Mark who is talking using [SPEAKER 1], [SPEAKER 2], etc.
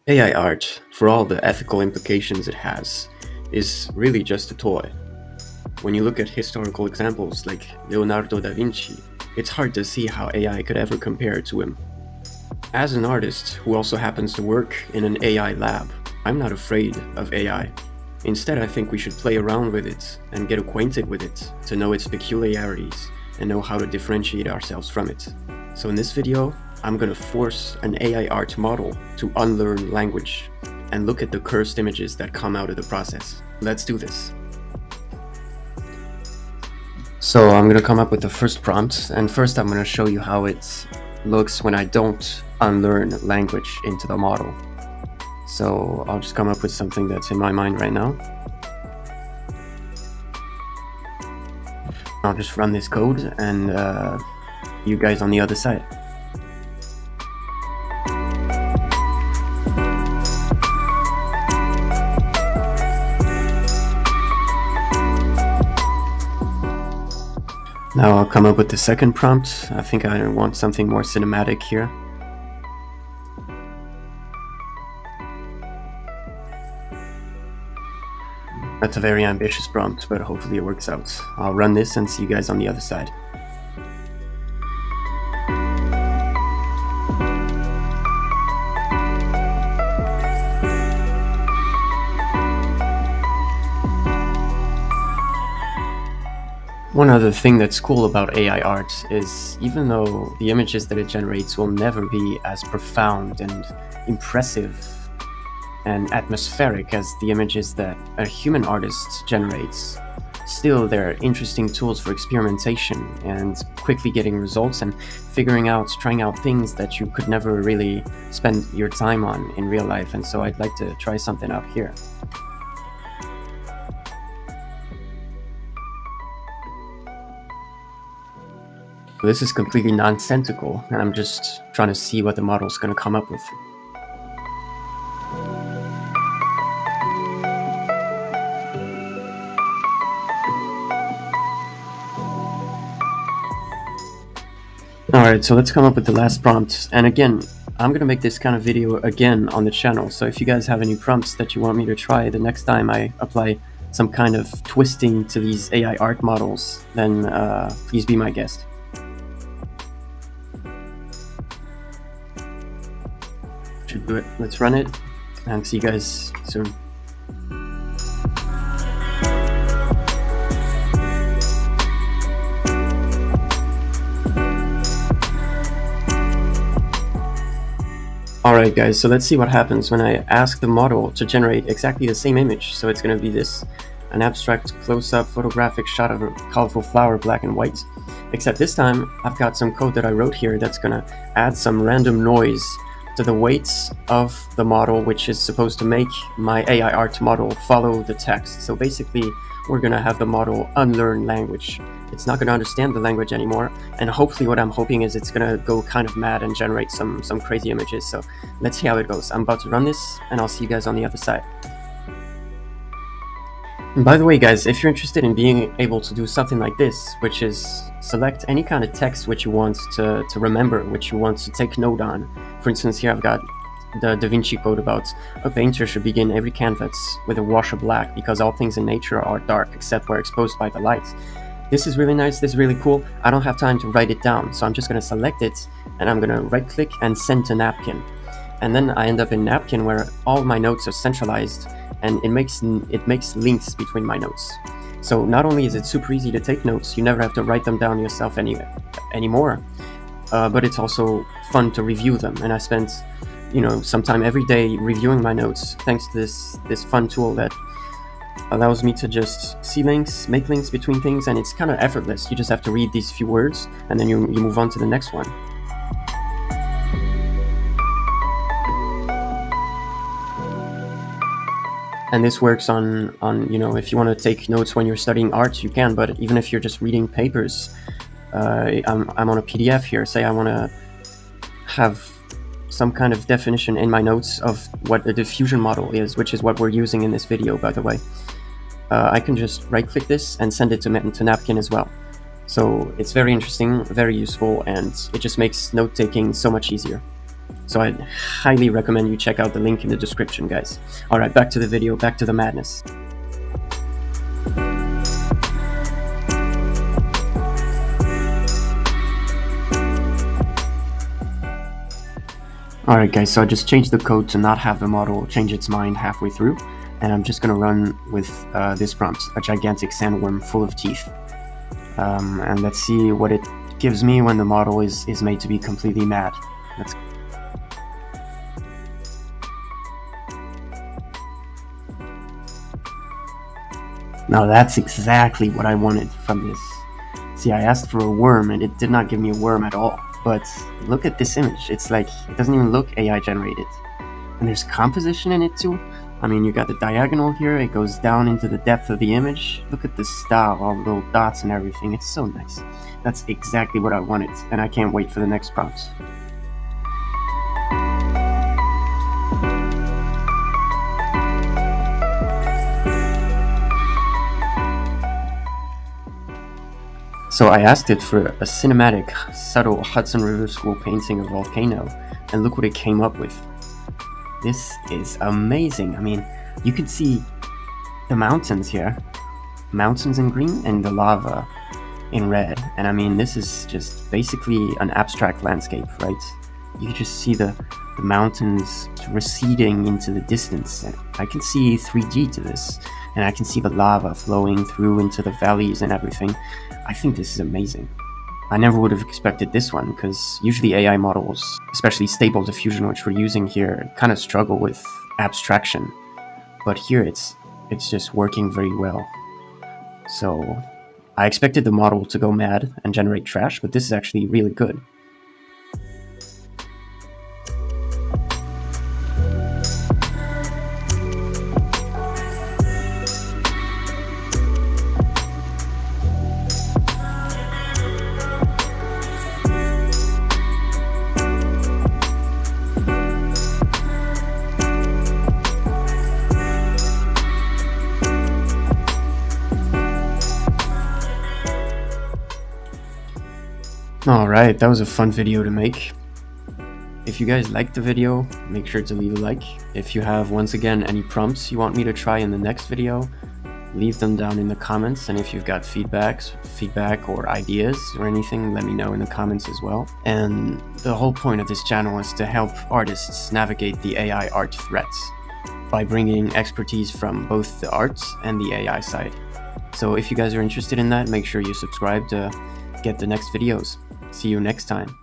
[SPEAKER 1] AI art, for all the ethical implications it has, is really just a toy. When you look at historical examples like Leonardo da Vinci, it's hard to see how AI could ever compare to him. As an artist who also happens to work in an AI lab, I'm not afraid of AI. Instead, I think we should play around with it and get acquainted with it to know its peculiarities and know how to differentiate ourselves from it. So in this video, I'm gonna force an AI art model to unlearn language and look at the cursed images that come out of the process. Let's do this. So I'm gonna come up with the first prompt, and first I'm gonna show you how it looks when I don't unlearn language into the model. So I'll just come up with something that's in my mind right now. I'll just run this code and you guys on the other side. Now I'll come up with the second prompt. I think I want something more cinematic here. That's a very ambitious prompt, but hopefully it works out. I'll run this and see you guys on the other side. One other thing that's cool about AI art is even though the images that it generates will never be as profound and impressive and atmospheric as the images that a human artist generates, still they're interesting tools for experimentation and quickly getting results and trying out things that you could never really spend your time on in real life. And so I'd like to try something out here. This is completely nonsensical, and I'm just trying to see what the model's going to come up with. Alright, so let's come up with the last prompt. And again, I'm going to make this kind of video again on the channel, so if you guys have any prompts that you want me to try the next time I apply some kind of twisting to these AI art models, then please be my guest. Should do it. Let's run it and see you guys soon. Alright guys, so let's see what happens when I ask the model to generate exactly the same image. So it's going to be an abstract close-up photographic shot of a colorful flower, black and white. Except this time I've got some code that I wrote here that's going to add some random noise to the weights of the model, which is supposed to make my AI art model follow the text. So basically, we're going to have the model unlearn language. It's not going to understand the language anymore, and hopefully what I'm hoping is it's going to go kind of mad and generate some crazy images. So let's see how it goes. I'm about to run this, and I'll see you guys on the other side. And by the way guys, if you're interested in being able to do something like this, which is select any kind of text which you want to remember, which you want to take note on. For instance, here I've got the Da Vinci quote about a painter should begin every canvas with a wash of black because all things in nature are dark except where exposed by the light. This is really nice, this is really cool. I don't have time to write it down, so I'm just going to select it and I'm going to right click and send to napkin. And then I end up in napkin where all my notes are centralized, and it makes links between my notes. So not only is it super easy to take notes, you never have to write them down yourself anymore, but it's also fun to review them. And I spent, some time every day reviewing my notes thanks to this fun tool that allows me to just see links, make links between things, and it's kind of effortless. You just have to read these few words and then you move on to the next one. And this works on if you want to take notes when you're studying art, you can, but even if you're just reading papers, I'm on a PDF here. Say I want to have some kind of definition in my notes of what the diffusion model is, which is what we're using in this video, by the way. I can just right-click this and send it to napkin as well. So it's very interesting, very useful, and it just makes note-taking so much easier. So I highly recommend you check out the link in the description, guys. Alright, back to the video, back to the madness. Alright guys, so I just changed the code to not have the model change its mind halfway through, and I'm just gonna run with this prompt, a gigantic sandworm full of teeth. And let's see what it gives me when the model is made to be completely mad. Now that's exactly what I wanted from this. See, I asked for a worm and it did not give me a worm at all. But look at this image. It's like, it doesn't even look AI generated. And there's composition in it too. I mean, you got the diagonal here, it goes down into the depth of the image. Look at the style, all the little dots and everything. It's so nice. That's exactly what I wanted, and I can't wait for the next prompts. So I asked it for a cinematic, subtle Hudson River School painting of a volcano, and look what it came up with. This is amazing. I mean, you can see the mountains here, mountains in green and the lava in red. And I mean, this is just basically an abstract landscape, right? You can just see the mountains receding into the distance. I can see 3D to this, and I can see the lava flowing through into the valleys and everything. I think this is amazing. I never would have expected this one, because usually AI models, especially Stable Diffusion, which we're using here, kind of struggle with abstraction. But here it's just working very well. So I expected the model to go mad and generate trash, but this is actually really good. Alright, that was a fun video to make. If you guys liked the video, make sure to leave a like. If you have, once again, any prompts you want me to try in the next video, leave them down in the comments. And if you've got feedback or ideas or anything, let me know in the comments as well. And the whole point of this channel is to help artists navigate the AI art threats by bringing expertise from both the arts and the AI side. So if you guys are interested in that, make sure you subscribe to get the next videos. See you next time.